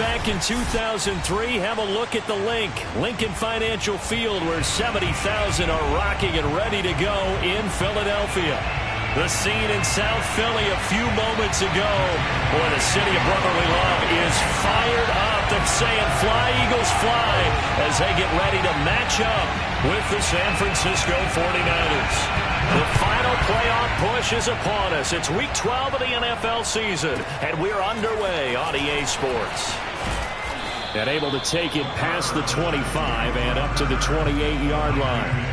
back in 2003, have a look at the Lincoln Financial Field, where 70,000 are rocking and ready to go in Philadelphia. The scene in South Philly a few moments ago. Boy, the city of brotherly love is fired up and saying, "Fly, Eagles, fly," as they get ready to match up with the San Francisco 49ers. The final playoff push is upon us. It's Week 12 of the NFL season, and we're underway on EA Sports. And able to take it past the 25 and up to the 28-yard line.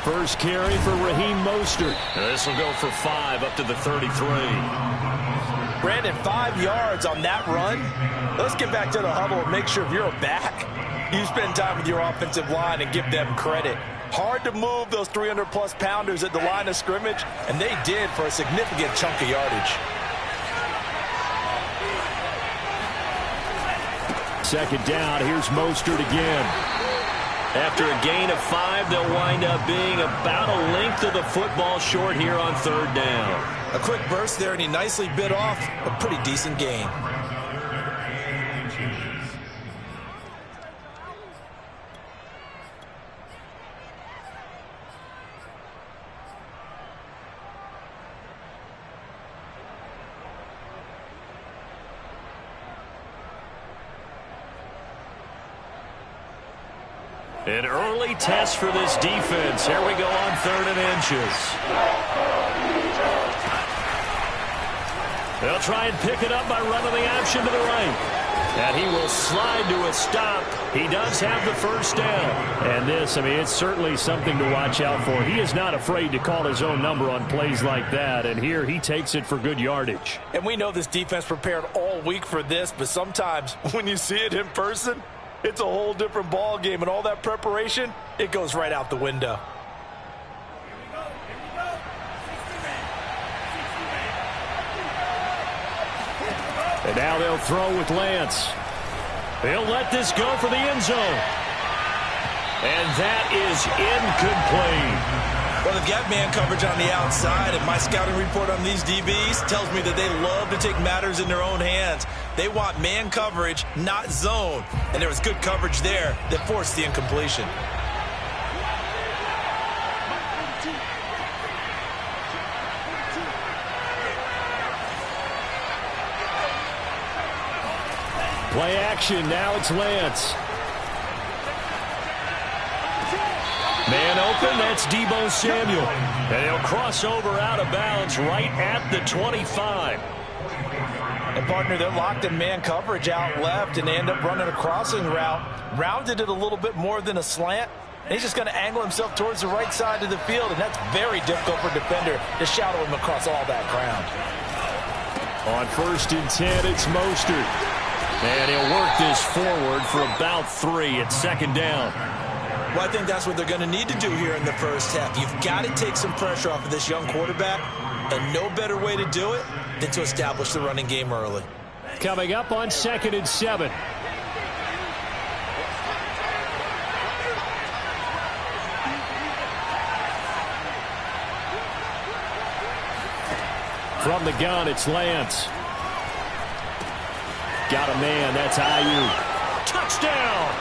First carry for Raheem Mostert. This will go for 5 up to the 33. Brandon, 5 yards on that run. Let's get back to the huddle and make sure if you're back, you spend time with your offensive line and give them credit. Hard to move those 300-plus pounders at the line of scrimmage, and they did for a significant chunk of yardage. Second down, here's Mostert again. After a gain of 5, they'll wind up being about a length of the football short here on third down. A quick burst there, and he nicely bit off a pretty decent gain. An early test for this defense. Here we go on 3rd and inches. They'll try and pick it up by running the option to the right. And he will slide to a stop. He does have the first down. And this, I mean, it's certainly something to watch out for. He is not afraid to call his own number on plays like that. And here he takes it for good yardage. And we know this defense prepared all week for this, but sometimes when you see it in person, it's a whole different ball game, and all that preparation, it goes right out the window. And now they'll throw with Lance. They'll let this go for the end zone. And that is incomplete. Well, they've got man coverage on the outside, and my scouting report on these DBs tells me that they love to take matters in their own hands. They want man coverage, not zone. And there was good coverage there that forced the incompletion. Play action, now it's Lance. Man open, that's Deebo Samuel. And he'll cross over out of bounds right at the 25. And, partner, they're locked in man coverage out left, and they end up running a crossing route. Rounded it a little bit more than a slant. And he's just going to angle himself towards the right side of the field, and that's very difficult for a defender to shadow him across all that ground. On 1st and 10, it's Mostert. And he'll work this forward for about 3 at 2nd down. Well, I think that's what they're going to need to do here in the first half. You've got to take some pressure off of this young quarterback, and no better way to do it than to establish the running game early. Coming up on 2nd and 7. From the gun, it's Lance. Got a man, that's Ayuk. Touchdown!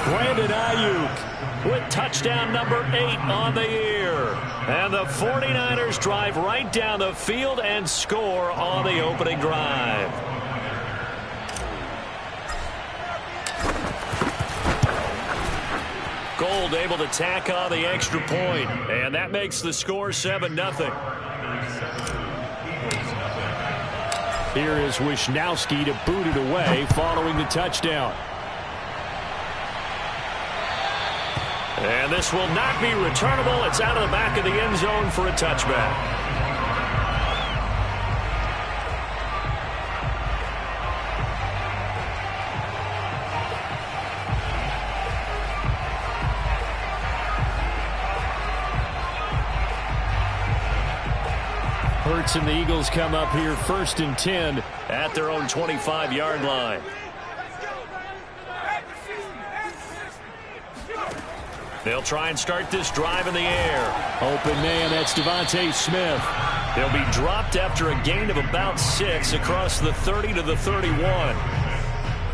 Brandon Ayuk with touchdown number 8 on the year. And the 49ers drive right down the field and score on the opening drive. Gold able to tack on the extra point, and that makes the score 7-0. Here is Wisnowski to boot it away following the touchdown. And this will not be returnable. It's out of the back of the end zone for a touchback. Hurts and the Eagles come up here 1st and 10 at their own 25-yard line. They'll try and start this drive in the air. Open man, that's Devontae Smith. They'll be dropped after a gain of about 6 across the 30 to the 31.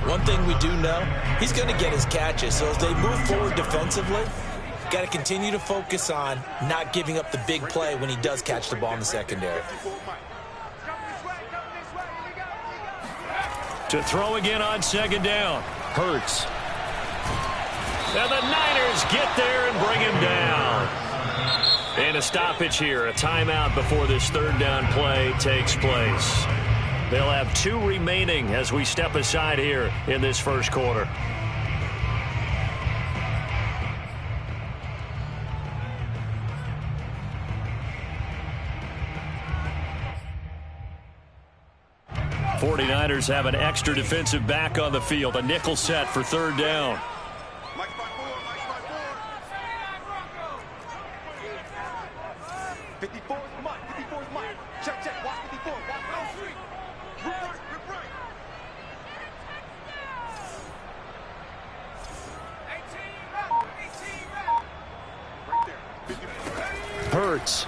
One thing we do know, he's going to get his catches. So as they move forward defensively, got to continue to focus on not giving up the big play when he does catch the ball in the secondary. To throw again on 2nd down. Hurts. And the Niners get there and bring him down. And a stoppage here, a timeout before this 3rd down play takes place. They'll have 2 remaining as we step aside here in this 1st quarter. '49ers have an extra defensive back on the field, a nickel set for 3rd down. 54 is Mike. 54 is Mike. Check, check. Watch 54. Watch no street. Rip right, rip right. 18 right there. 54. Hurts.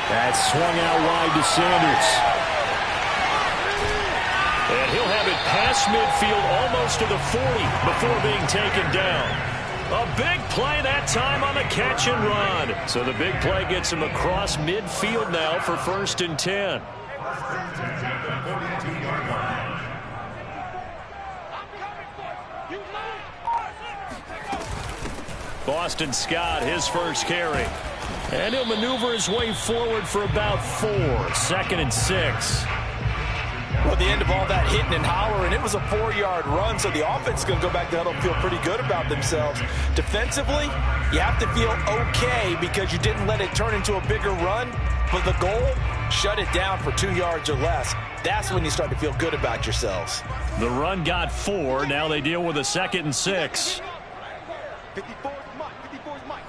That's swung out wide to Sanders. And he'll have it past midfield almost to the 40 before being taken down. A big play that time on the catch and run. So the big play gets him across midfield now for 1st and 10. Boston Scott, his first carry. And he'll maneuver his way forward for about 4. 2nd and 6. Well, at the end of all that hitting and hollering, it was a 4-yard run, so the offense is going to go back to huddle and feel pretty good about themselves. Defensively, you have to feel okay because you didn't let it turn into a bigger run, but the goal, shut it down for 2 yards or less. That's when you start to feel good about yourselves. The run got 4. Now they deal with a 2nd and 6. 54 is Mike. 54 is Mike.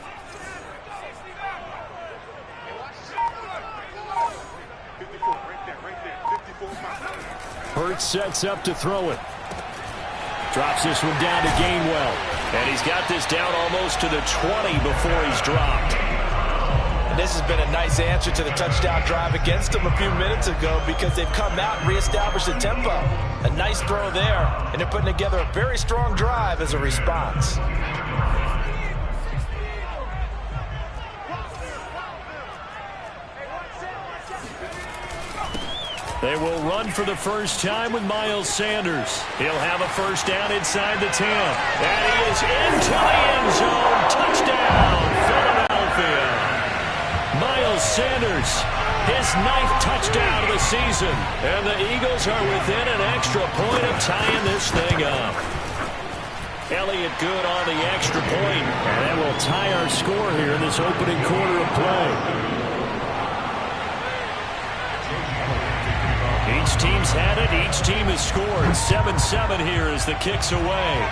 54, right there. 54 is Mike. Hurts sets up to throw it. Drops this one down to Gainwell. And he's got this down almost to the 20 before he's dropped. And this has been a nice answer to the touchdown drive against them a few minutes ago because they've come out and reestablished the tempo. A nice throw there, and they're putting together a very strong drive as a response. They will run for the first time with Miles Sanders. He'll have a first down inside the 10. And he is into the end zone. Touchdown, Philadelphia. Miles Sanders, his 9th touchdown of the season. And the Eagles are within an extra point of tying this thing up. Elliott good on the extra point. And that will tie our score here in this opening quarter of play. Each team's had it. Each team has scored. 7-7 here as the kick's away.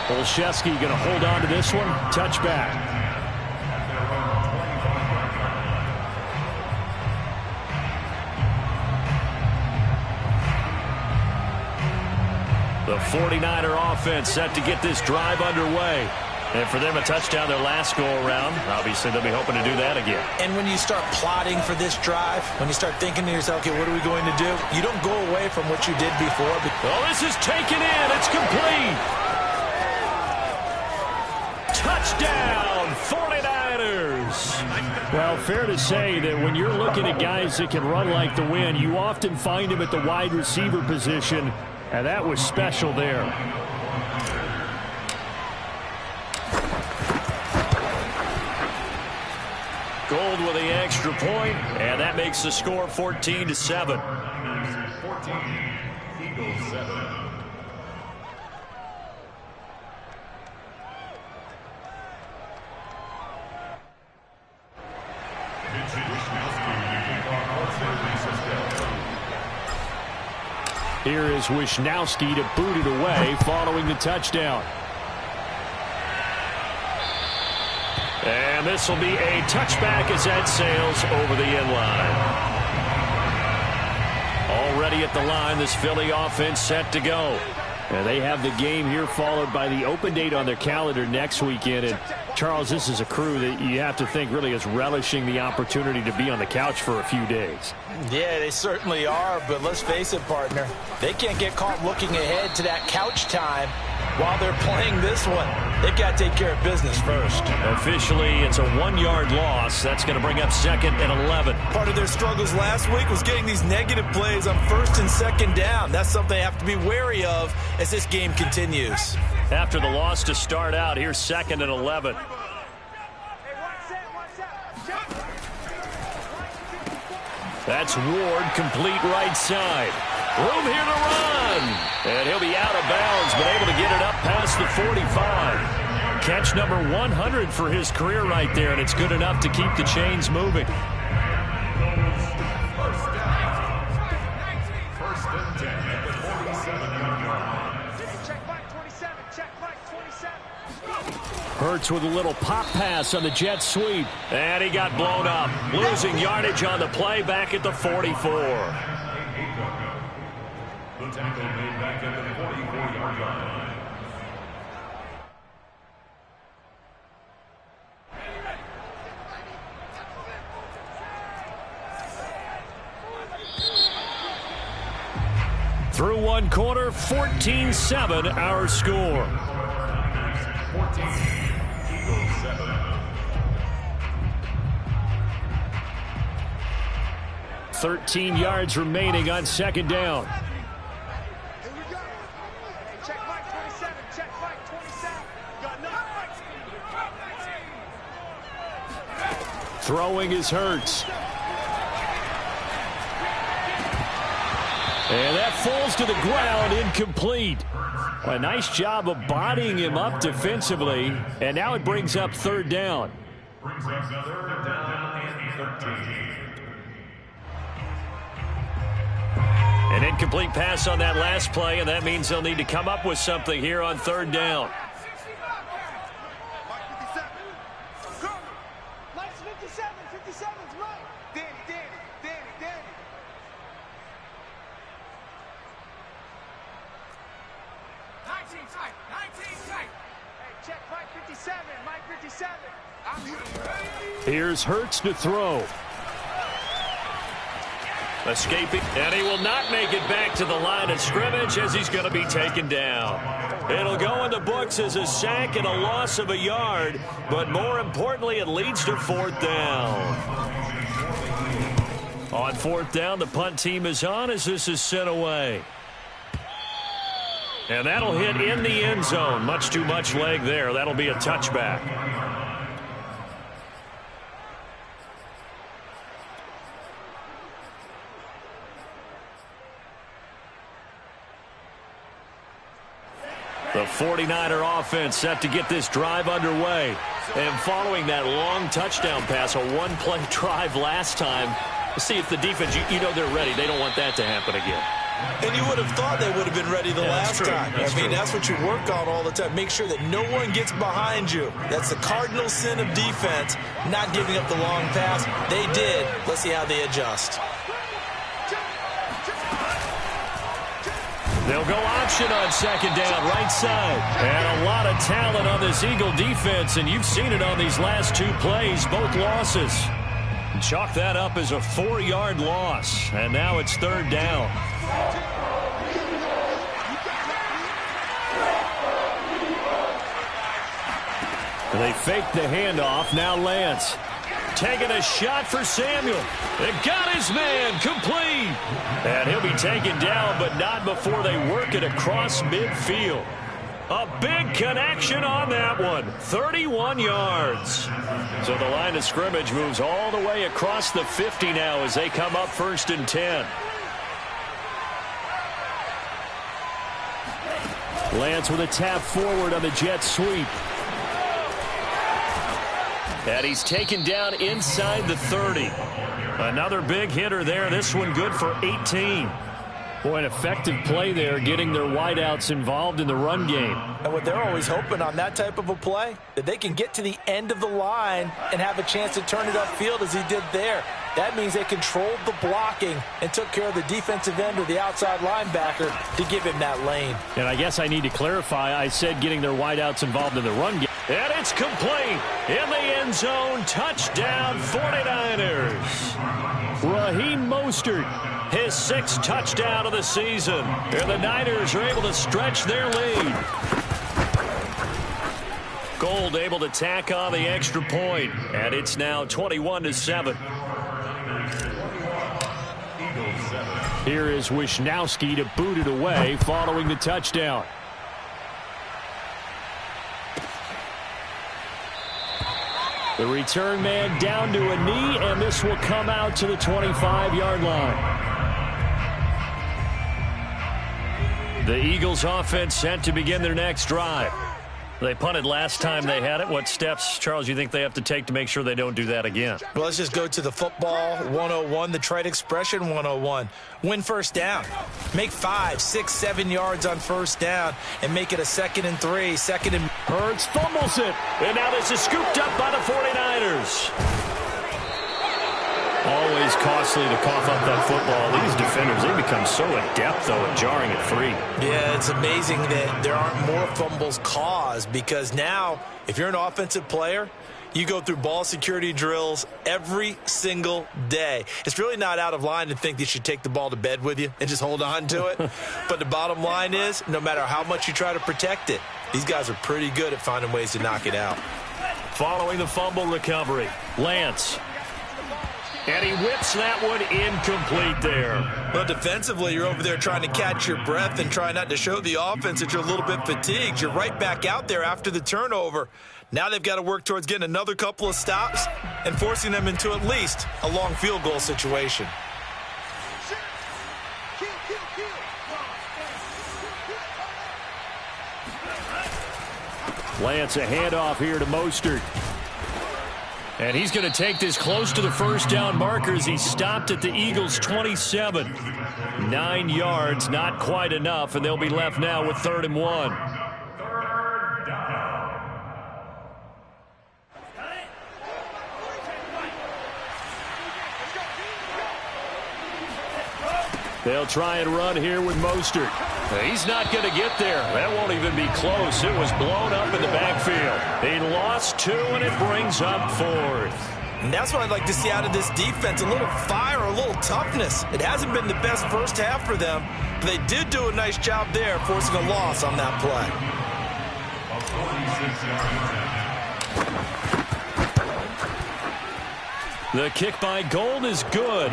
Olszewski going to hold on to this one. Touchback. The 49er offense set to get this drive underway. And for them, a touchdown their last go-around. Obviously, they'll be hoping to do that again. And when you start plotting for this drive, when you start thinking to yourself, okay, what are we going to do? You don't go away from what you did before. Oh, this is taken in. It's complete. Touchdown, 49ers. Well, fair to say that when you're looking at guys that can run like the wind, you often find them at the wide receiver position, and that was special there. Gold with the extra point, and that makes the score 14-7. 14, Eagles 7. Here is Wisnowski to boot it away following the touchdown. And this will be a touchback as that sails over the end line. Already at the line, this Philly offense set to go. And they have the game here followed by the open date on their calendar next weekend. And Charles, this is a crew that you have to think really is relishing the opportunity to be on the couch for a few days. Yeah, they certainly are, but let's face it, partner. They can't get caught looking ahead to that couch time while they're playing this one. They've got to take care of business first. Officially, it's a 1-yard loss. That's going to bring up 2nd and 11. Part of their struggles last week was getting these negative plays on 1st and 2nd down. That's something they have to be wary of as this game continues. After the loss to start out, here's 2nd and 11. That's Ward, complete right side. Room here to run. And he'll be out of bounds, but able to get it up past the 45. Catch number 100 for his career right there, and it's good enough to keep the chains moving. First and 10 at the 47-yard line. Check back 27. Check back 27. Hurts with a little pop pass on the jet sweep. And he got blown up. Losing yardage on the play back at the 44. The tackle made back at the 44-yard line. Through one quarter, 14-7 our score. 14, Eagles 7. 13 yards remaining on 2nd down. Check back 27. Check back 27. Got nothing. Throwing is Hurts. And that falls to the ground, incomplete. A nice job of bodying him up defensively. And now it brings up 3rd down. Brings up 3rd down and 13. An incomplete pass on that last play, and that means they'll need to come up with something here on 3rd down. Lights 57. 57's right. Danny. 19 tight. 19 tight. Hey, check Mike 57. Mike 57. I'm here. Here's Hurts to throw. Escaping, and he will not make it back to the line of scrimmage as he's going to be taken down. It'll go in the books as a sack and a loss of a yard, but more importantly, it leads to 4th down. On 4th down, the punt team is on as this is sent away. And that'll hit in the end zone. Much too much leg there. That'll be a touchback. The 49er offense set to get this drive underway. And following that long touchdown pass, a one-play drive last time, see if the defense, you know they're ready. They don't want that to happen again. And you would have thought they would have been ready the last time. That's what you work on all the time. Make sure that no one gets behind you. That's the cardinal sin of defense, not giving up the long pass. They did. Let's see how they adjust. They'll go option on 2nd down, right side. And a lot of talent on this Eagle defense, and you've seen it on these last 2 plays, both losses. Chalk that up as a 4-yard loss, and now it's 3rd down. They fake the handoff, now Lance. Taking a shot for Samuel. They got his man, complete. And he'll be taken down, but not before they work it across midfield. A big connection on that one. 31 yards. So the line of scrimmage moves all the way across the 50 now as they come up 1st and 10. Lance with a tap forward on the jet sweep. And he's taken down inside the 30. Another big hitter there. This one good for 18. Boy, an effective play there, getting their wideouts involved in the run game. And what they're always hoping on that type of a play, that they can get to the end of the line and have a chance to turn it upfield as he did there. That means they controlled the blocking and took care of the defensive end or the outside linebacker to give him that lane. And I guess I need to clarify, I said getting their wideouts involved in the run game. And it's complete in the end zone. Touchdown 49ers. Raheem Mostert, his 6th touchdown of the season. And the Niners are able to stretch their lead. Gold able to tack on the extra point. And it's now 21-7. Here is Wisnowski to boot it away following the touchdown. The return man down to a knee, and this will come out to the 25-yard line. The Eagles offense set to begin their next drive. They punted last time they had it. What steps, Charles, you think they have to take to make sure they don't do that again? Well, let's just go to the football 101, the trite expression 101. Win first down. Make 5, 6, 7 yards on first down and make it a 2nd and 3, 2nd and... Hurts fumbles it. And now this is scooped up by the 49ers. Always costly to cough up that football. These defenders, they become so adept, though, at jarring it free. Yeah, it's amazing that there aren't more fumbles caused because now, if you're an offensive player, you go through ball security drills every single day. It's really not out of line to think that you should take the ball to bed with you and just hold on to it. But the bottom line is, no matter how much you try to protect it, these guys are pretty good at finding ways to knock it out. Following the fumble recovery, Lance. And he whips that one incomplete there. Well, defensively, you're over there trying to catch your breath and try not to show the offense that you're a little bit fatigued. You're right back out there after the turnover. Now they've got to work towards getting another couple of stops and forcing them into at least a long field goal situation. Lance, a handoff here to Mostert. And he's going to take this close to the first down markers. He stopped at the Eagles' 27. 9 yards, not quite enough, and they'll be left now with 3rd and 1. They'll try and run here with Mostert. He's not going to get there. That won't even be close. It was blown up in the backfield. He lost 2, and it brings up 4th. And that's what I'd like to see out of this defense, a little fire, a little toughness. It hasn't been the best first half for them, but they did do a nice job there forcing a loss on that play. The kick by Gold is good.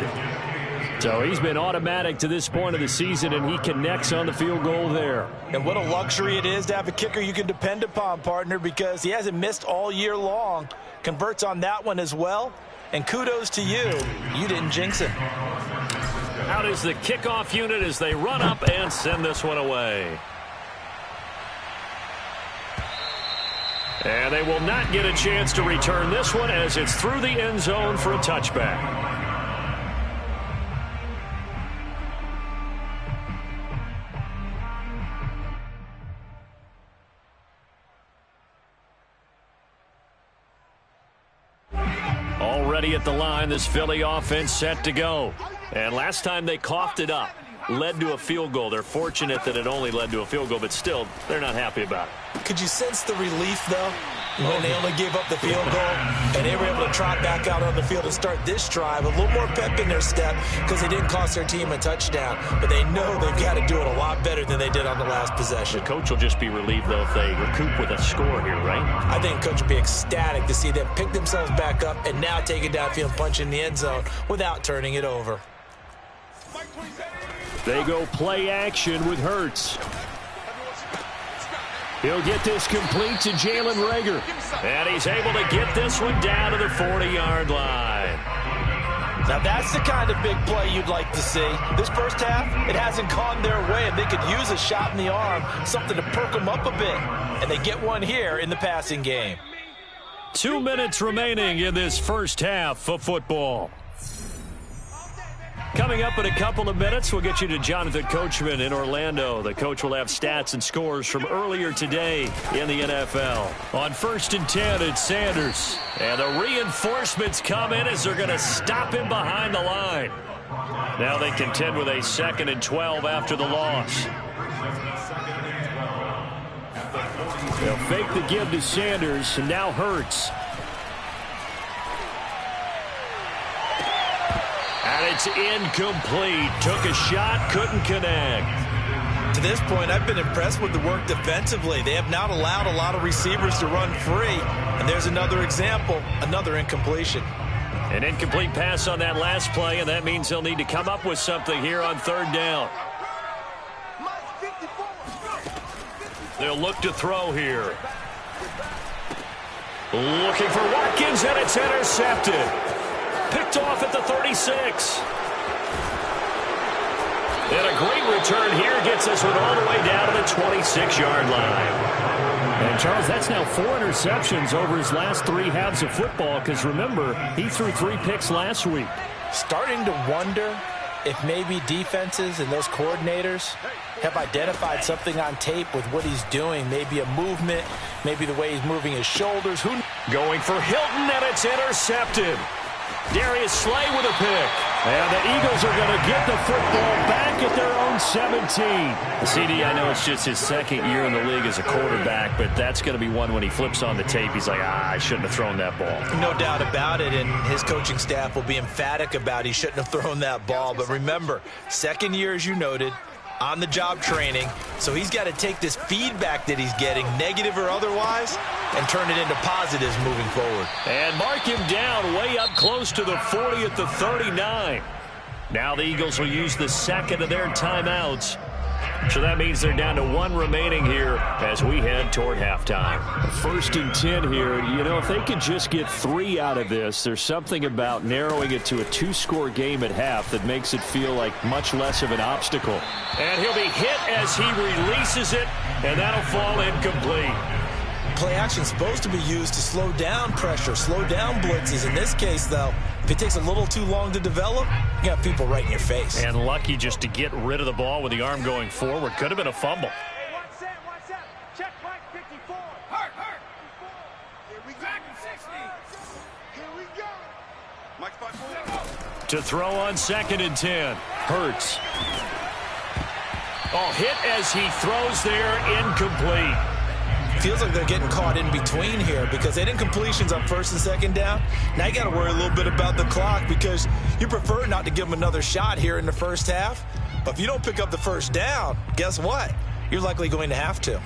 So he's been automatic to this point of the season, and he connects on the field goal there. And what a luxury it is to have a kicker you can depend upon, partner, because he hasn't missed all year long. Converts on that one as well. And kudos to you. You didn't jinx him. Out is the kickoff unit as they run up and send this one away. And they will not get a chance to return this one as it's through the end zone for a touchback. Already at the line, this Philly offense set to go. And last time they coughed it up, led to a field goal. They're fortunate that it only led to a field goal, but still, they're not happy about it. Could you sense the relief, though, when they only gave up the field goal and they were able to trot back out on the field and start this drive? A little more pep in their step because they didn't cost their team a touchdown, but they know they've got to do it a lot better than they did on the last possession. The coach will just be relieved, though, if they recoup with a score here, right? I think coach will be ecstatic to see them pick themselves back up and now take it downfield and punch in the end zone without turning it over. They go play action with Hurts. He'll get this complete to Jalen Reagor. And he's able to get this one down to the 40-yard line. Now that's the kind of big play you'd like to see. This first half, it hasn't gone their way, and they could use a shot in the arm, something to perk them up a bit. And they get one here in the passing game. 2 minutes remaining in this first half of football. Coming up in a couple of minutes, we'll get you to Jonathan Coachman in Orlando. The coach will have stats and scores from earlier today in the NFL. On 1st and 10, it's Sanders. And the reinforcements come in as they're going to stop him behind the line. Now they contend with a 2nd and 12 after the loss. They'll fake the give to Sanders, and now Hurts. And it's incomplete. Took a shot, couldn't connect. To this point, I've been impressed with the work defensively. They have not allowed a lot of receivers to run free. And there's another example, another incompletion. An incomplete pass on that last play, and that means they'll need to come up with something here on 3rd down. They'll look to throw here. Looking for Watkins, and it's intercepted. Picked off at the 36. And a great return here gets this one all the way down to the 26-yard line. And, Charles, that's now 4 interceptions over his last 3 halves of football because, remember, he threw 3 picks last week. Starting to wonder if maybe defenses and those coordinators have identified something on tape with what he's doing. Maybe a movement, maybe the way he's moving his shoulders. Going for Hilton, and it's intercepted. Darius Slay with a pick. And the Eagles are going to get the football back at their own 17. CD, I know it's just his 2nd year in the league as a quarterback, but that's going to be one when he flips on the tape. He's like, I shouldn't have thrown that ball. No doubt about it, and his coaching staff will be emphatic about he shouldn't have thrown that ball. But remember, 2nd year, as you noted, on-the-job training, so he's got to take this feedback that he's getting, negative or otherwise, and turn it into positives moving forward. And mark him down way up close to the 40 at the 39. Now the Eagles will use the 2nd of their timeouts. So that means they're down to 1 remaining here as we head toward halftime. 1st and 10 here. You know, if they could just get 3 out of this, there's something about narrowing it to a 2-score game at half that makes it feel like much less of an obstacle. And he'll be hit as he releases it, and that'll fall incomplete. Play action supposed to be used to slow down pressure, slow down blitzes. In this case, though, if it takes a little too long to develop, you got people right in your face. And lucky just to get rid of the ball with the arm going forward. Could have been a fumble. Hey, one set. Check Mike 54. Hurt. Here we go. 60. Here we go. Mike 54. To throw on 2nd and 10. Hurts. Oh, hit as he throws there, incomplete. Feels like they're getting caught in between here because they didn't completions on 1st and 2nd down. Now you got to worry a little bit about the clock because you prefer not to give them another shot here in the 1st half. But if you don't pick up the 1st down, guess what? You're likely going to have to.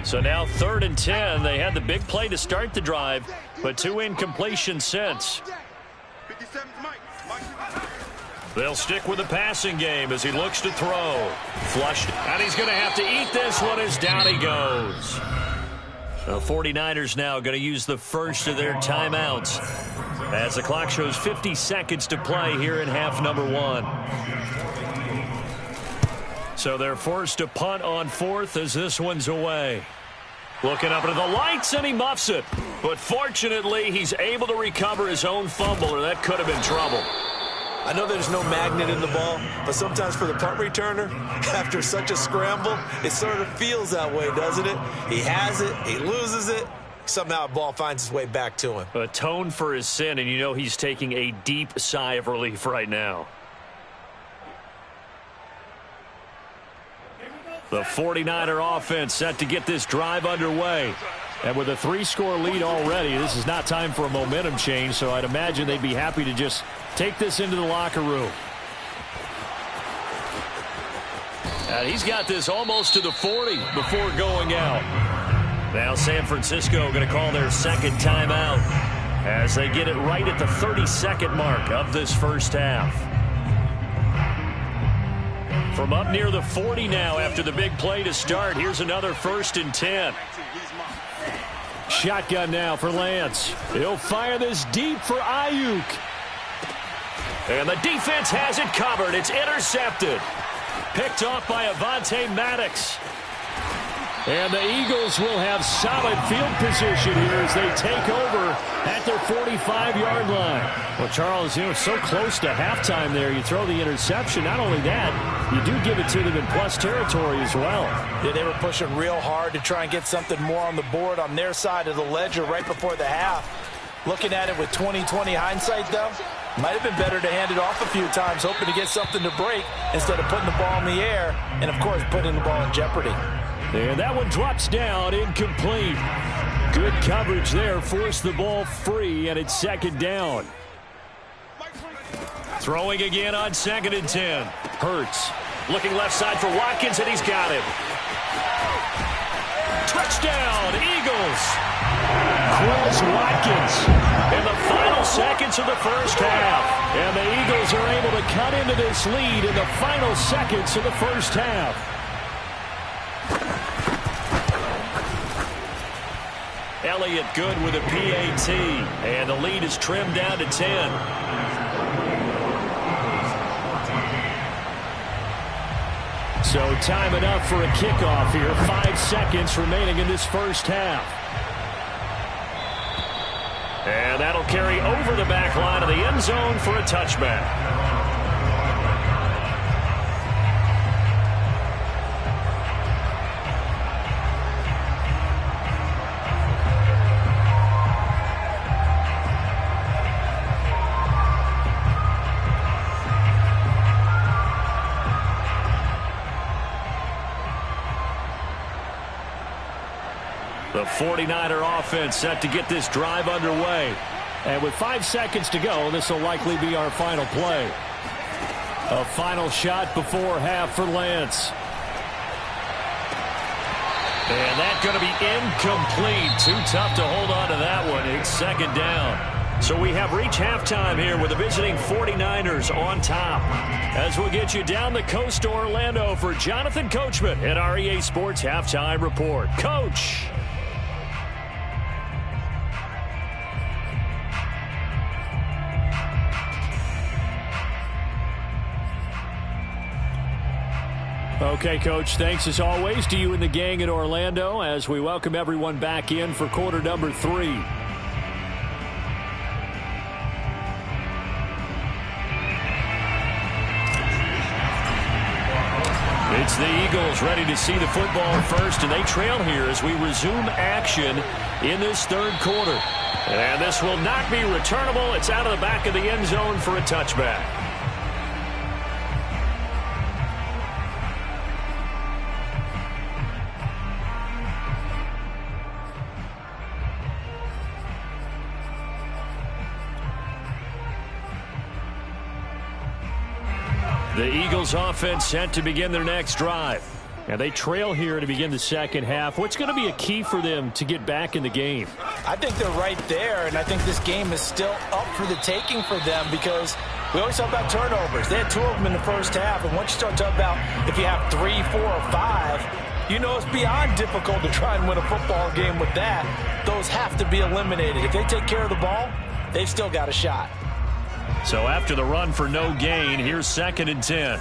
So now 3rd and 10. They had the big play to start the drive, but 2 incompletions since. 57 Mike. They'll stick with the passing game as he looks to throw. Flushed, and he's going to have to eat this one as down he goes. The 49ers now going to use the 1st of their timeouts as the clock shows 50 seconds to play here in half number 1. So they're forced to punt on 4th as this one's away. Looking up into the lights, and he muffs it. But fortunately, he's able to recover his own fumble, or that could have been trouble. I know there's no magnet in the ball, but sometimes for the punt returner, after such a scramble, it sort of feels that way, doesn't it? He has it, he loses it, somehow the ball finds its way back to him. Atone for his sin, and you know he's taking a deep sigh of relief right now. The 49er offense set to get this drive underway. And with a 3-score lead already, this is not time for a momentum change, so I'd imagine they'd be happy to just take this into the locker room. And he's got this almost to the 40 before going out. Now San Francisco going to call their 2nd timeout as they get it right at the 30-second mark of this 1st half. From up near the 40 now after the big play to start, here's another 1st and 10. Shotgun now for Lance. He'll fire this deep for Ayuk. And the defense has it covered. It's intercepted. Picked off by Avonte Maddox. And the Eagles will have solid field position here as they take over at their 45-yard line. Well, Charles, so close to halftime there. You throw the interception. Not only that, you do give it to them in plus territory as well. Yeah, they were pushing real hard to try and get something more on the board on their side of the ledger right before the half. Looking at it with 20/20 hindsight, though, might have been better to hand it off a few times, hoping to get something to break instead of putting the ball in the air and, of course, putting the ball in jeopardy. And that one drops down, incomplete. Good coverage there, forced the ball free, and it's second down. Throwing again on 2nd and 10. Hurts looking left side for Watkins, and he's got him. Touchdown, Eagles. Chris Watkins in the final seconds of the first half. And the Eagles are able to cut into this lead in the final seconds of the first half. Elliott good with a PAT, and the lead is trimmed down to 10. So time enough for a kickoff here. 5 seconds remaining in this first half. And that'll carry over the back line of the end zone for a touchback. The 49er offense set to get this drive underway. And with 5 seconds to go, this will likely be our final play. A final shot before half for Lance. And that's going to be incomplete. Too tough to hold on to that one. It's second down. So we have reached halftime here with the visiting 49ers on top. As we'll get you down the coast to Orlando for Jonathan Coachman at our EA Sports Halftime Report. Coach. Okay, Coach, thanks as always to you and the gang in Orlando as we welcome everyone back in for quarter number 3. It's the Eagles ready to see the football first, and they trail here as we resume action in this third quarter. And this will not be returnable. It's out of the back of the end zone for a touchback. The Eagles offense set to begin their next drive. And they trail here to begin the second half. What's going to be a key for them to get back in the game? I think they're right there, and I think this game is still up for the taking for them because we always talk about turnovers. They had 2 of them in the first half, and once you start talking about if you have 3, 4, or 5, you know it's beyond difficult to try and win a football game with that. Those have to be eliminated. If they take care of the ball, they've still got a shot. So after the run for no gain, here's 2nd and 10.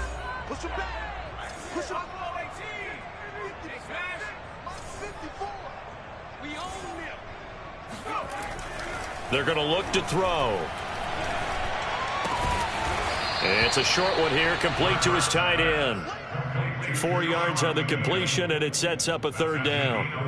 They're going to look to throw. It's a short one here, complete to his tight end. 4 yards on the completion, and it sets up a third down.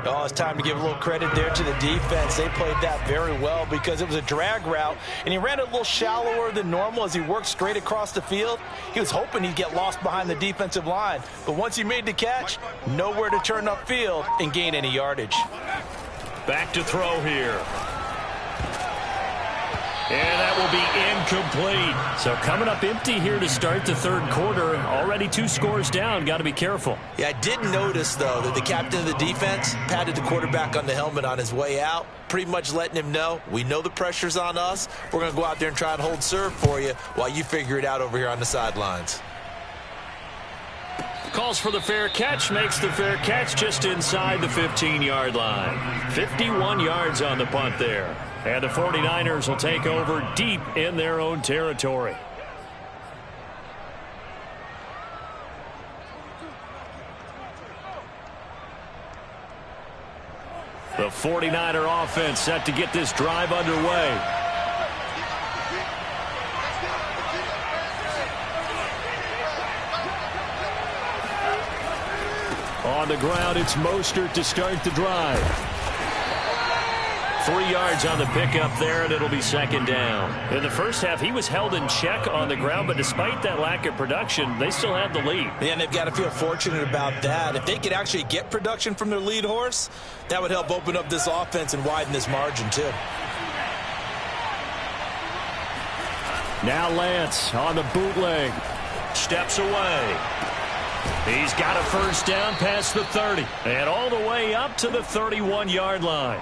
Oh, it's time to give a little credit there to the defense. They played that very well because it was a drag route, and he ran it a little shallower than normal as he worked straight across the field. He was hoping he'd get lost behind the defensive line, but once he made the catch, nowhere to turn upfield and gain any yardage. Back to throw here. And that will be incomplete. So coming up empty here to start the third quarter. Already 2 scores down. Got to be careful. Yeah, I did notice, though, that the captain of the defense patted the quarterback on the helmet on his way out, pretty much letting him know, we know the pressure's on us. We're going to go out there and try and hold serve for you while you figure it out over here on the sidelines. Calls for the fair catch, makes the fair catch just inside the 15-yard line. 51 yards on the punt there. And the 49ers will take over deep in their own territory. 49er offense set to get this drive underway. On the ground, it's Mostert to start the drive. 3 yards on the pickup there, and it'll be second down. In the first half, he was held in check on the ground, but despite that lack of production, they still have the lead. Yeah, and they've got to feel fortunate about that. If they could actually get production from their lead horse, that would help open up this offense and widen this margin, too. Now Lance on the bootleg. Steps away. He's got a first down past the 30. And all the way up to the 31-yard line.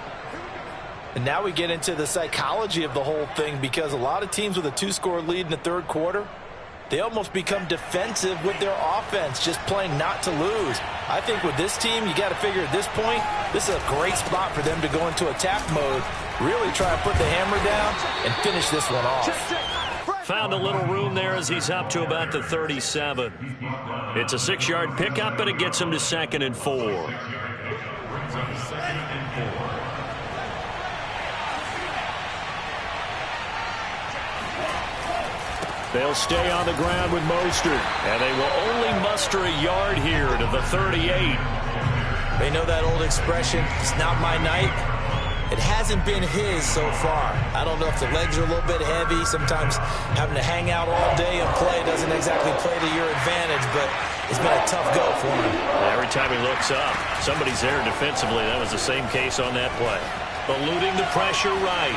And now we get into the psychology of the whole thing, because a lot of teams with a 2-score lead in the third quarter, they almost become defensive with their offense, just playing not to lose. I think with this team, you got to figure at this point, this is a great spot for them to go into attack mode, really try to put the hammer down and finish this one off. Found a little room there as he's up to about the 37. It's a 6-yard pickup, and it gets him to 2nd and 4. They'll stay on the ground with Mostert, and they will only muster a yard here to the 38. They know that old expression, it's not my night. It hasn't been his so far. I don't know if the legs are a little bit heavy. Sometimes having to hang out all day and play doesn't exactly play to your advantage, but it's been a tough go for him. Every time he looks up, somebody's there defensively. That was the same case on that play. Eluding the pressure right.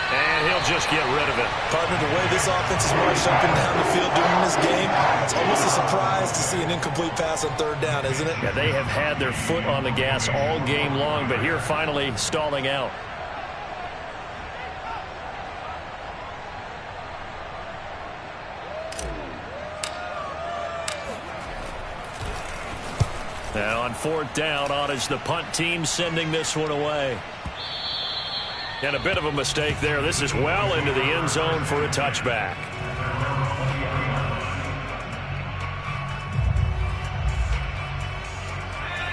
And he'll just get rid of it. Partner, the way this offense is marched up and down the field during this game, it's almost a surprise to see an incomplete pass on third down, isn't it? Yeah, they have had their foot on the gas all game long, but here finally stalling out. Now on 4th down, on is the punt team sending this one away. And a bit of a mistake there. This is well into the end zone for a touchback.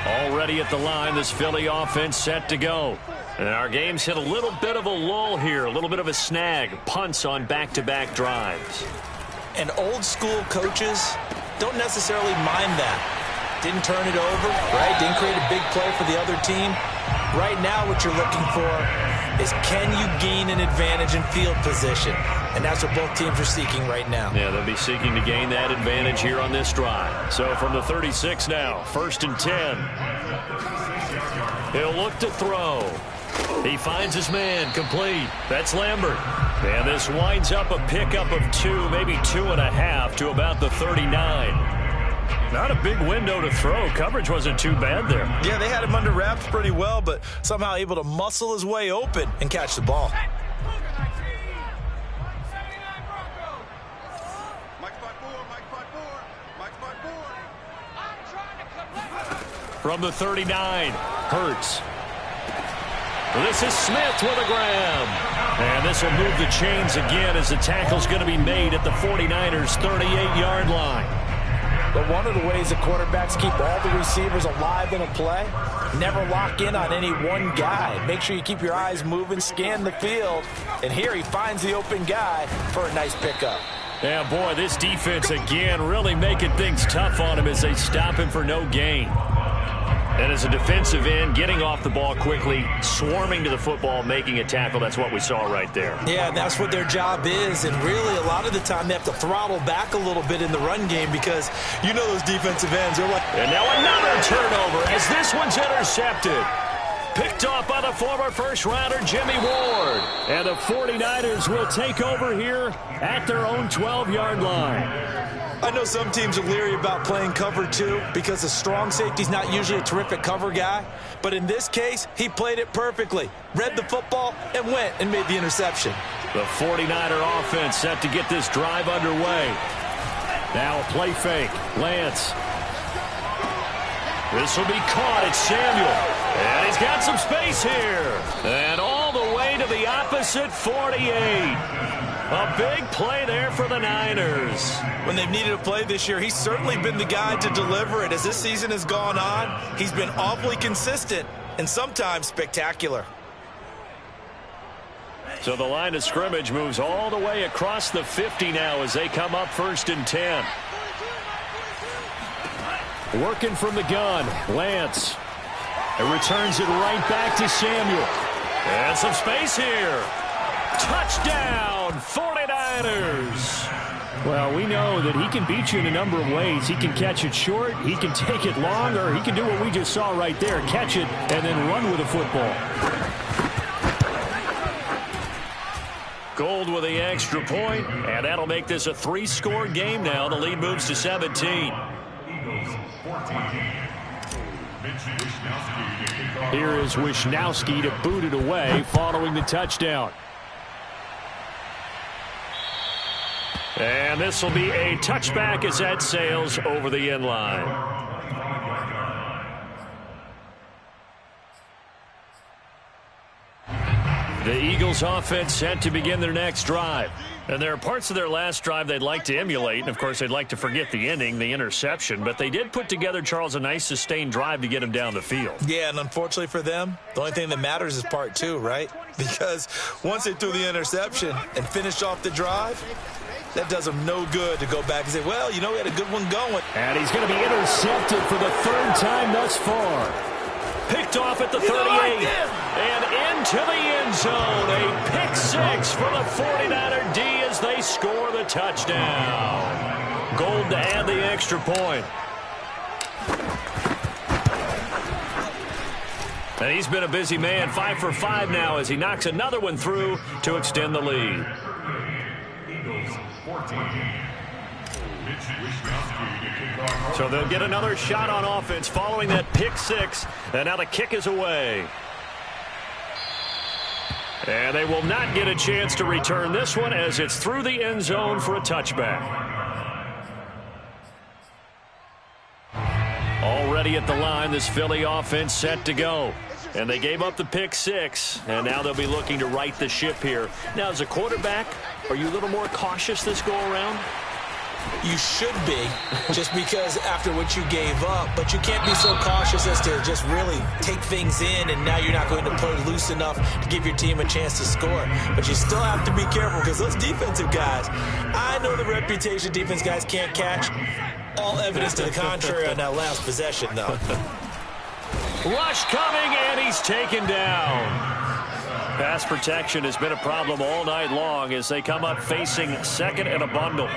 Already at the line, this Philly offense set to go. And our game's hit a little bit of a lull here, a little bit of a snag. Punts on back-to-back drives. And old school coaches don't necessarily mind that. Didn't turn it over, right? Didn't create a big play for the other team. Right now what you're looking for is, can you gain an advantage in field position? And that's what both teams are seeking right now. Yeah, they'll be seeking to gain that advantage here on this drive. So from the 36 now, 1st and 10. He'll look to throw. He finds his man, complete. That's Lambert. And this winds up a pickup of 2, maybe 2.5 to about the 39. Not a big window to throw. Coverage wasn't too bad there. Yeah, they had him under wraps pretty well, but somehow able to muscle his way open and catch the ball. From the 39, Hurts. This is Smith with a grab. And this will move the chains again as the tackle's going to be made at the 49ers' 38-yard line. But one of the ways the quarterbacks keep all the receivers alive in a play, never lock in on any one guy. Make sure you keep your eyes moving, scan the field. And here he finds the open guy for a nice pickup. Yeah, boy, this defense again really making things tough on him as they stop him for no gain. And as a defensive end, getting off the ball quickly, swarming to the football, making a tackle, that's what we saw right there. Yeah, and that's what their job is. And really, a lot of the time, they have to throttle back a little bit in the run game because you know those defensive ends are like... And now another turnover as this one's intercepted. Picked off by the former first-rounder Jimmy Ward. And the 49ers will take over here at their own 12-yard line. I know some teams are leery about playing cover 2 because a strong safety's not usually a terrific cover guy. But in this case, he played it perfectly. Read the football and went and made the interception. The 49er offense set to get this drive underway. Now a play fake. Lance. This will be caught. It's Samuel. And he's got some space here. And all the way to the opposite 48. A big play there for the Niners. When they've needed a play this year, he's certainly been the guy to deliver it. As this season has gone on, he's been awfully consistent and sometimes spectacular. So the line of scrimmage moves all the way across the 50 now as they come up 1st and 10. Working from the gun, Lance. It returns it right back to Samuel. And some space here. Touchdown, 49ers. Well, we know that he can beat you in a number of ways. He can catch it short, he can take it long, or he can do what we just saw right there, catch it and then run with the football. Gold with the extra point, and that'll make this a 3-score game now. The lead moves to 17. Here is Wisnowski to boot it away following the touchdown. And this will be a touchback as that sails over the end line. The Eagles offense set to begin their next drive. And there are parts of their last drive they'd like to emulate. And, of course, they'd like to forget the ending, the interception. But they did put together, Charles, a nice sustained drive to get him down the field. Yeah, and unfortunately for them, the only thing that matters is part 2, right? Because once they threw the interception and finished off the drive, that does them no good to go back and say, well, you know, we had a good one going. And he's going to be intercepted for the 3rd time thus far. Picked off at the 38. And into the end zone. A pick 6 for the 49er D as they score the touchdown. Gold to add the extra point. And he's been a busy man, 5 for 5 now as he knocks another one through to extend the lead. So they'll get another shot on offense following that pick 6. And now the kick is away. And they will not get a chance to return this one as it's through the end zone for a touchback. Already at the line, this Philly offense set to go. And they gave up the pick 6, and now they'll be looking to right the ship here. Now, as a quarterback, are you a little more cautious this go-around? You should be, just because after what you gave up. But you can't be so cautious as to just really take things in, and now you're not going to play loose enough to give your team a chance to score. But you still have to be careful because those defensive guys, I know the reputation defense guys can't catch. All evidence to the contrary on that last possession, though. Rush coming, and he's taken down. Pass protection has been a problem all night long as they come up facing 2nd and a bundle.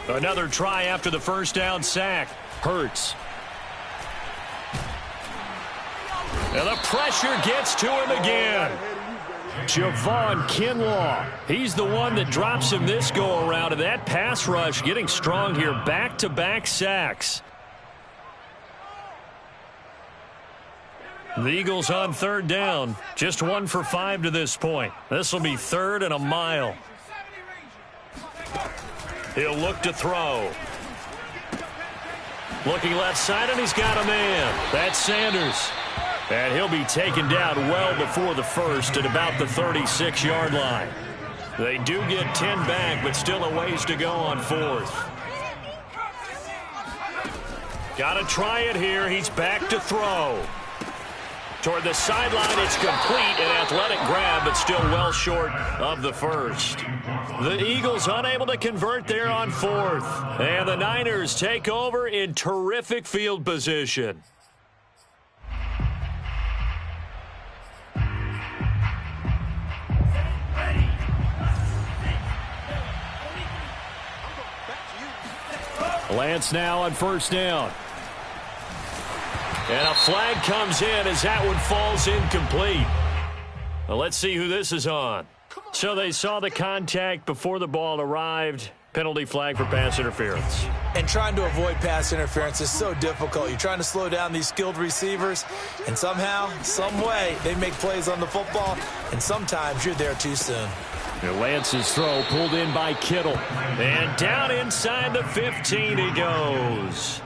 Another try after the first down sack. Hurts. And the pressure gets to him again. Javon Kinlaw. He's the one that drops him this go-around. And that pass rush getting strong here. Back-to-back sacks. The Eagles on 3rd down. Just 1 for 5 to this point. This will be 3rd and a mile. He'll look to throw. Looking left side, and he's got a man. That's Sanders. And he'll be taken down well before the first at about the 36-yard line. They do get 10 back, but still a ways to go on 4th. Got to try it here. He's back to throw. Toward the sideline, it's complete. An athletic grab, but still well short of the first. The Eagles unable to convert there on 4th. And the Niners take over in terrific field position. Lance now on 1st down. And a flag comes in as that one falls incomplete. Well, let's see who this is on. So they saw the contact before the ball arrived. Penalty flag for pass interference. And trying to avoid pass interference is so difficult. You're trying to slow down these skilled receivers, and somehow, some way, they make plays on the football, and sometimes you're there too soon. And Lance's throw pulled in by Kittle. And down inside the 15 he goes.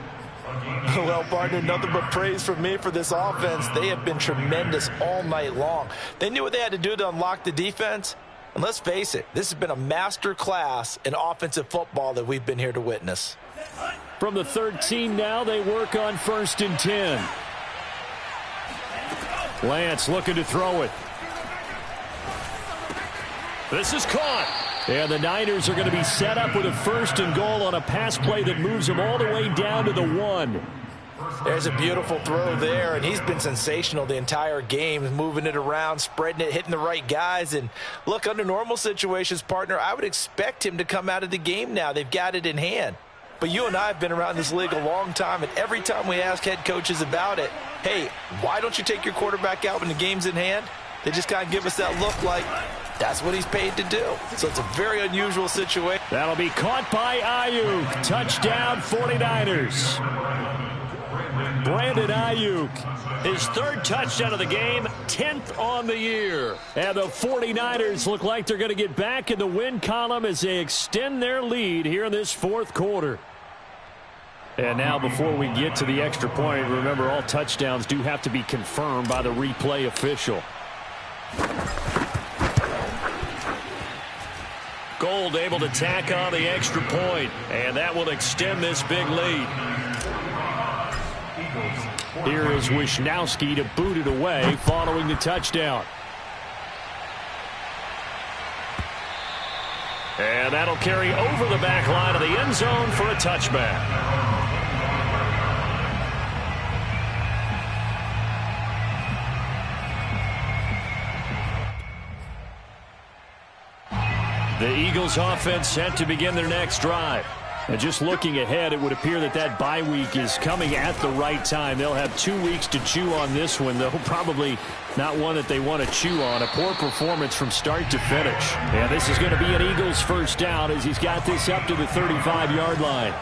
Well, partner, nothing but praise from me for this offense. They have been tremendous all night long. They knew what they had to do to unlock the defense. And let's face it, this has been a master class in offensive football that we've been here to witness. From the 13 now, they work on 1st and 10. Lance looking to throw it. This is caught. And the Niners are going to be set up with a 1st and goal on a pass play that moves them all the way down to the 1. There's a beautiful throw there, and he's been sensational the entire game, moving it around, spreading it, hitting the right guys. And look, under normal situations, partner, I would expect him to come out of the game now. They've got it in hand. But you and I have been around this league a long time, and every time we ask head coaches about it, hey, why don't you take your quarterback out when the game's in hand? They just kind of give us that look like that's what he's paid to do. So it's a very unusual situation. That'll be caught by Ayuk. Touchdown, 49ers. Brandon Ayuk, his 3rd touchdown of the game, 10th on the year. And the 49ers look like they're going to get back in the win column as they extend their lead here in this 4th quarter. And now before we get to the extra point, remember all touchdowns do have to be confirmed by the replay official. Gold able to tack on the extra point, and that will extend this big lead. Here is Wisnowski to boot it away following the touchdown. And that'll carry over the back line of the end zone for a touchback. The Eagles offense set to begin their next drive. And just looking ahead, it would appear that that bye week is coming at the right time. They'll have 2 weeks to chew on this one, though probably not one that they want to chew on. A poor performance from start to finish. And this is going to be an Eagles first down as he's got this up to the 35-yard line.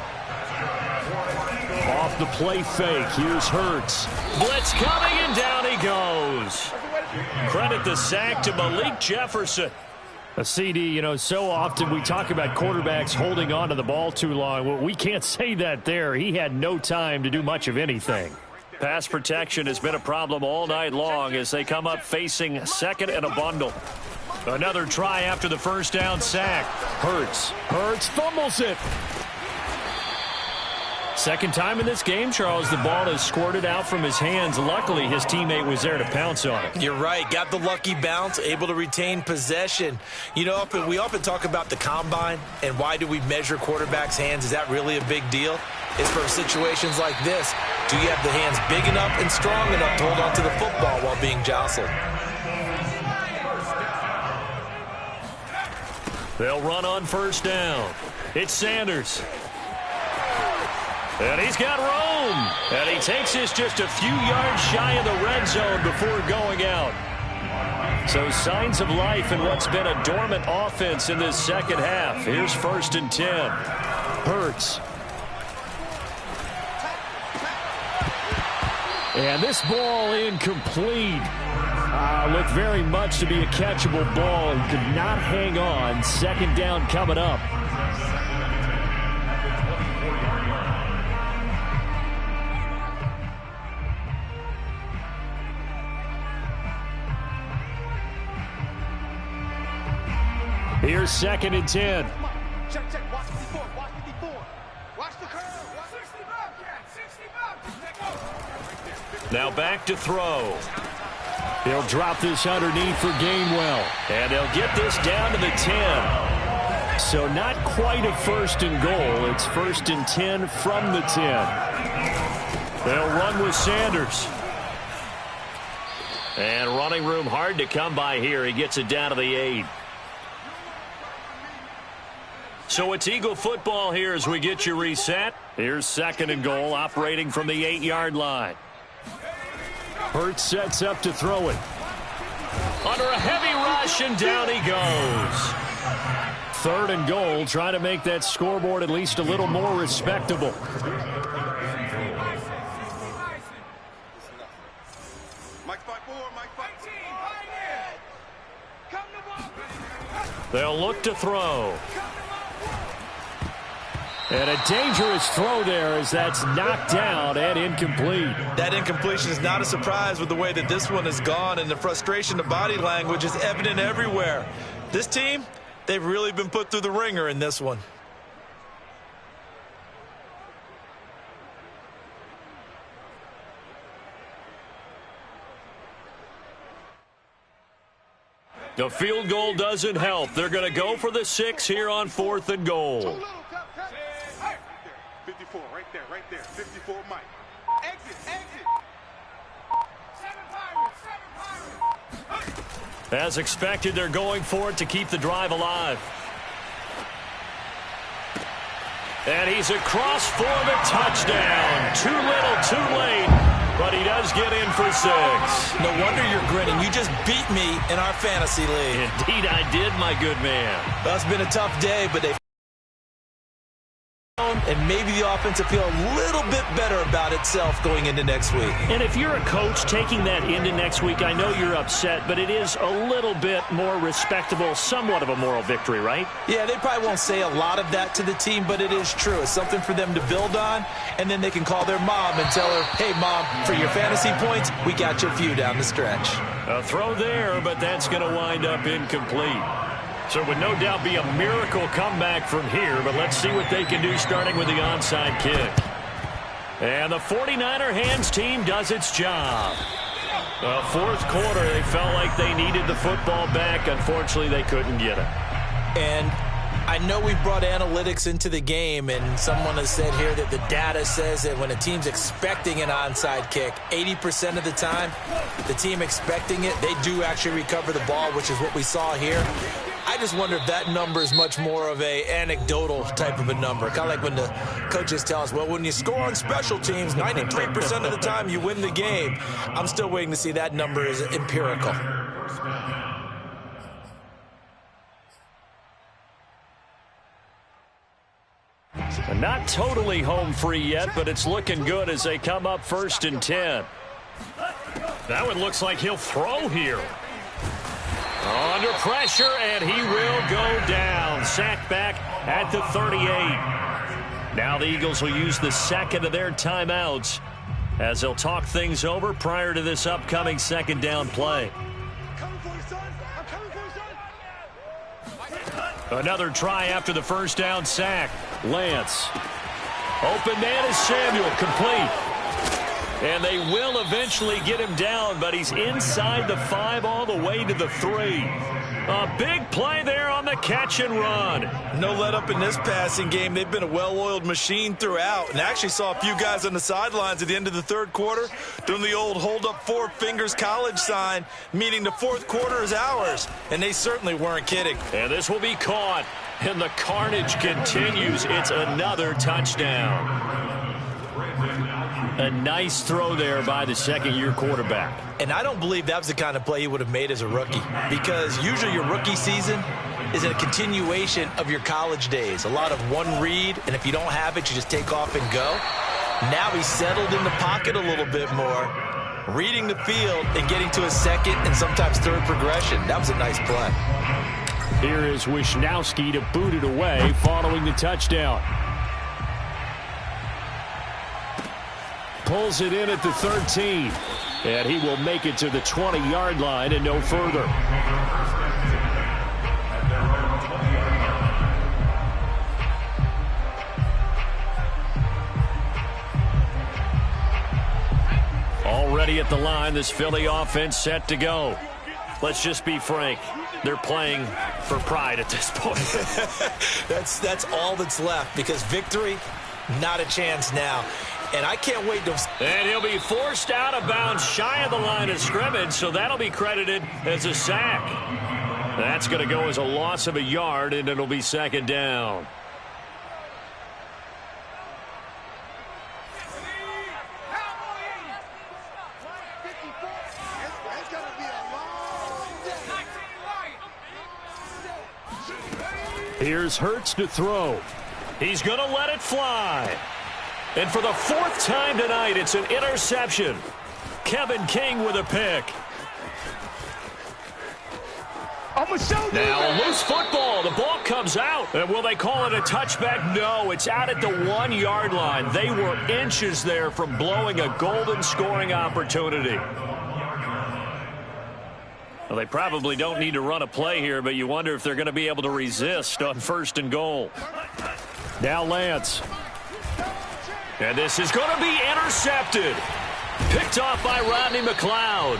Off the play fake, here's Hurts. Blitz coming, and down he goes. Credit the sack to Malik Jefferson. A CD, so often we talk about quarterbacks holding on to the ball too long. Well, we can't say that there. He had no time to do much of anything. Pass protection has been a problem all night long as they come up facing 2nd and a bundle. Another try after the first down sack. Hurts fumbles it. Second time in this game, Charles, the ball has squirted out from his hands. Luckily, his teammate was there to pounce on it. You're right. Got the lucky bounce, able to retain possession. We often talk about the combine and why do we measure quarterbacks' hands. Is that really a big deal? It's for situations like this. Do you have the hands big enough and strong enough to hold on to the football while being jostled? They'll run on first down. It's Sanders. And he's got room. And he takes this just a few yards shy of the red zone before going out. So signs of life in what's been a dormant offense in this second half. Here's 1st and 10. Hurts. And this ball incomplete. Looked very much to be a catchable ball. He could not hang on. Second down coming up. Here's 2nd and 10. Check. Watch the before. Watch the curve. 60 Bobcats. 60 Bobcats. Now back to throw. He'll drop this underneath for Gainwell. And they'll get this down to the 10. So not quite a 1st and goal. It's 1st and 10 from the 10. They'll run with Sanders. And running room hard to come by here. He gets it down to the 8. So it's Eagle football here as we get you reset. Here's 2nd and goal, operating from the 8-yard line. Hurts sets up to throw it. Under a heavy rush, and down he goes. 3rd and goal, trying to make that scoreboard at least a little more respectable. They'll look to throw. And a dangerous throw there as that's knocked down and incomplete. That incompletion is not a surprise with the way that this one has gone, and the frustration, the body language is evident everywhere. This team, they've really been put through the ringer in this one. The field goal doesn't help. They're going to go for the 6 here on 4th and goal. 54, right there, 54, Mike. Exit. 7 Pirates. As expected, they're going for it to keep the drive alive. And he's across for the touchdown. Too little, too late. But he does get in for 6. No wonder you're grinning. You just beat me in our fantasy league. Indeed I did, my good man. Well, it's been a tough day, but they and maybe the offense will feel a little bit better about itself going into next week. And if you're a coach taking that into next week, I know you're upset, but it is a little bit more respectable, somewhat of a moral victory, right? Yeah, they probably won't say a lot of that to the team, but it is true. It's something for them to build on, and then they can call their mom and tell her, hey, Mom, for your fantasy points, we got you a few down the stretch. A throw there, but that's going to wind up incomplete. So it would no doubt be a miracle comeback from here, but let's see what they can do starting with the onside kick. And the 49er hands team does its job. The 4th quarter, they felt like they needed the football back. Unfortunately, they couldn't get it. And I know we've brought analytics into the game, and someone has said here that the data says that when a team's expecting an onside kick, 80% of the time, the team expecting it, they do actually recover the ball, which is what we saw here. I just wonder if that number is much more of a anecdotal type of a number. Kind of like when the coaches tell us, well, when you score on special teams, 93% of the time you win the game. I'm still waiting to see that number is empirical. Not totally home free yet, but it's looking good as they come up 1st and 10. That one looks like he'll throw here. Under pressure, and he will go down. Sacked back at the 38. Now the Eagles will use the second of their timeouts as they'll talk things over prior to this upcoming 2nd down play. Another try after the 1st down sack. Lance. Open man is Samuel, complete. And they will eventually get him down, but he's inside the 5 all the way to the 3. A big play there on the catch and run. No let up in this passing game. They've been a well-oiled machine throughout, and actually saw a few guys on the sidelines at the end of the 3rd quarter doing the old hold up 4 fingers college sign, meaning the 4th quarter is ours, and they certainly weren't kidding. And this will be caught, and the carnage continues. It's another touchdown. A nice throw there by the 2nd-year quarterback. And I don't believe that was the kind of play he would have made as a rookie, because usually your rookie season is a continuation of your college days. A lot of one read, and if you don't have it, you just take off and go. Now he's settled in the pocket a little bit more, reading the field and getting to his 2nd and sometimes 3rd progression. That was a nice play. Here is Wisnowski to boot it away following the touchdown. Pulls it in at the 13. And he will make it to the 20-yard line and no further. Already at the line, this Philly offense set to go. Let's just be frank. They're playing for pride at this point. That's all that's left, because victory, not a chance now. And I can't wait to... And he'll be forced out of bounds shy of the line of scrimmage, so that'll be credited as a sack. That's going to go as a loss of a yard, and it'll be 2nd down. Here's Hurts to throw. He's going to let it fly. And for the 4th time tonight, it's an interception. Kevin King with a pick. I'ma show you. Now a loose football. The ball comes out. And will they call it a touchback? No, it's out at the 1-yard line. They were inches there from blowing a golden scoring opportunity. Well, they probably don't need to run a play here, but you wonder if they're going to be able to resist on 1st and goal. Now Lance. And this is going to be intercepted. Picked off by Rodney McLeod.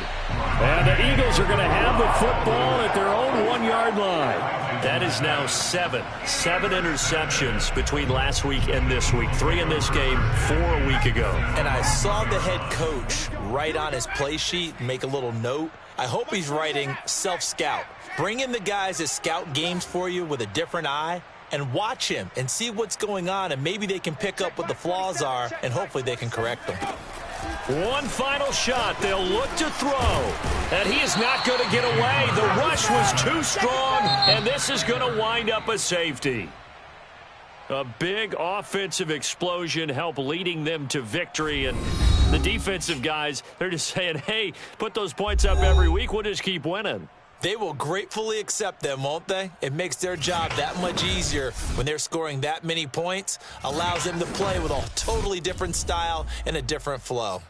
And the Eagles are going to have the football at their own 1-yard line. That is now 7 interceptions between last week and this week. 3 in this game, 4 a week ago. And I saw the head coach write on his play sheet, make a little note. I hope he's writing self-scout. Bring in the guys that scout games for you with a different eye and watch him and see what's going on, and maybe they can pick up what the flaws are, and hopefully they can correct them. One final shot. They'll look to throw. And he is not going to get away. The rush was too strong, and this is going to wind up a safety. A big offensive explosion helped leading them to victory. And the defensive guys, they're just saying, hey, put those points up every week. We'll just keep winning. They will gratefully accept them, won't they? It makes their job that much easier when they're scoring that many points. Allows them to play with a totally different style and a different flow.